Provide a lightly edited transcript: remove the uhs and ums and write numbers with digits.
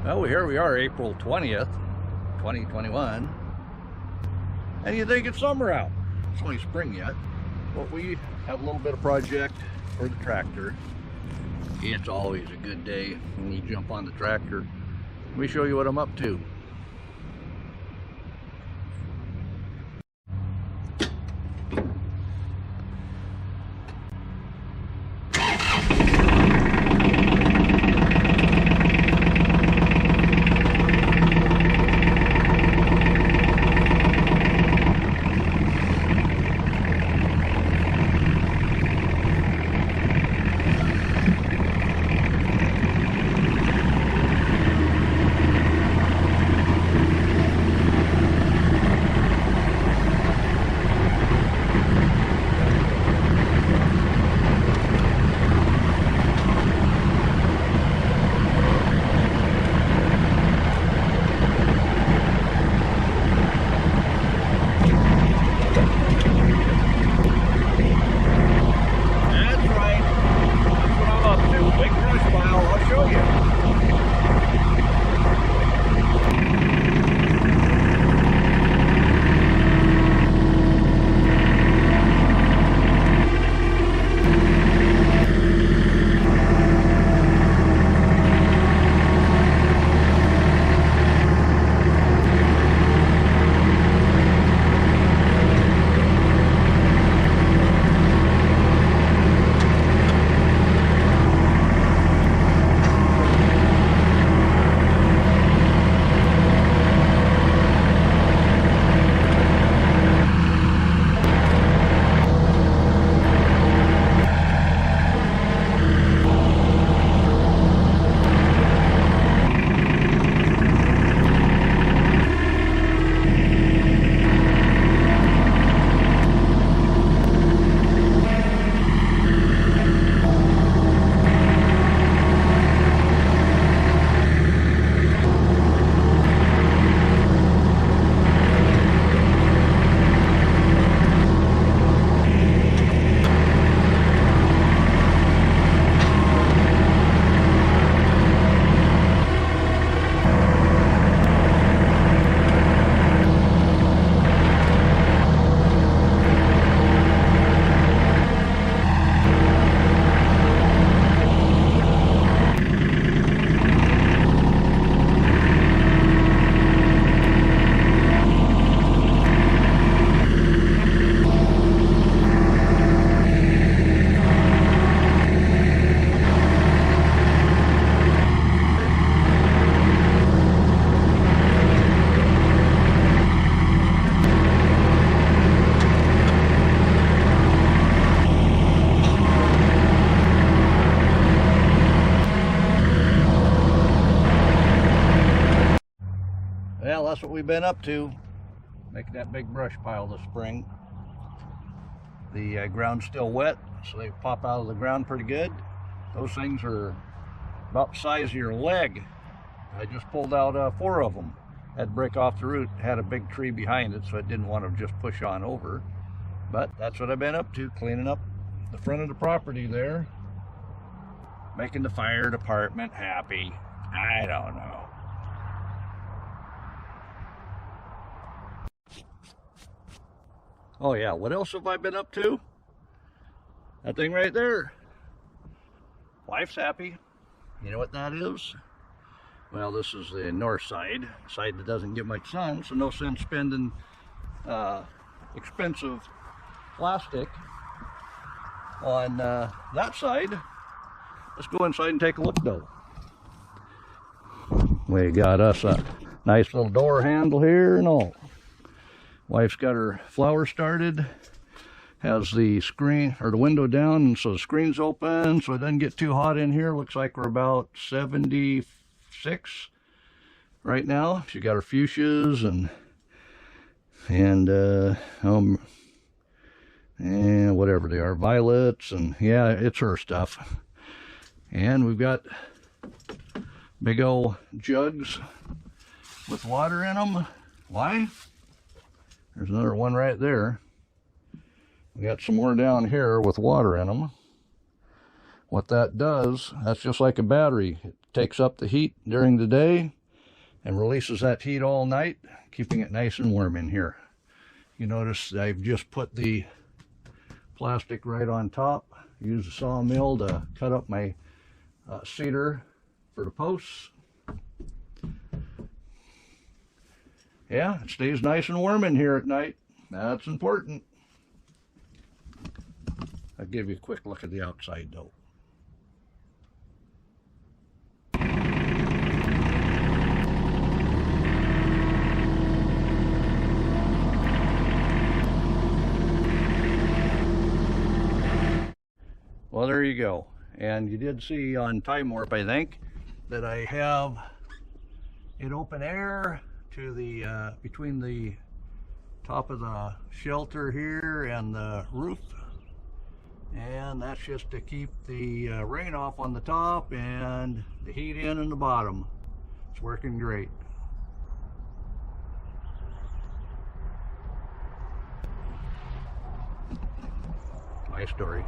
Well, here we are, April 20th, 2021, and you think it's summer out. It's only spring yet, but we have a little bit of project for the tractor. It's always a good day when you jump on the tractor. Let me show you what I'm up to. Well, that's what we've been up to, making that big brush pile this spring. The ground's still wet, so they pop out of the ground pretty good. Those things are about the size of your leg. I just pulled out 4 of them. Had to break off the root, had a big tree behind it, so I didn't want to just push on over. But that's what I've been up to, cleaning up the front of the property there, making the fire department happy. I don't know. Oh yeah, what else have I been up to? That thing right there. Wife's happy. You know what that is? Well, this is the north side that doesn't get much sun, so no sense spending expensive plastic on that side. Let's go inside and take a look though. We got us a nice little door handle here and all. Wife's got her flower started, has the screen or the window down, and so the screen's open so it doesn't get too hot in here. Looks like we're about 76 right now. She got her fuchsias and whatever they are, violets, and yeah, it's her stuff. And we've got big old jugs with water in them. Why? There's another one right there. We got some more down here with water in them. What that does, that's just like a battery. It takes up the heat during the day and releases that heat all night, keeping it nice and warm in here. You notice I've just put the plastic right on top. Use the sawmill to cut up my cedar for the posts. Yeah, it stays nice and warm in here at night. That's important. I'll give you a quick look at the outside though. Well, there you go. And you did see on Time Warp, I think, that I have it open air to the between the top of the shelter here and the roof, and that's just to keep the rain off on the top and the heat in the bottom. It's working great. My story.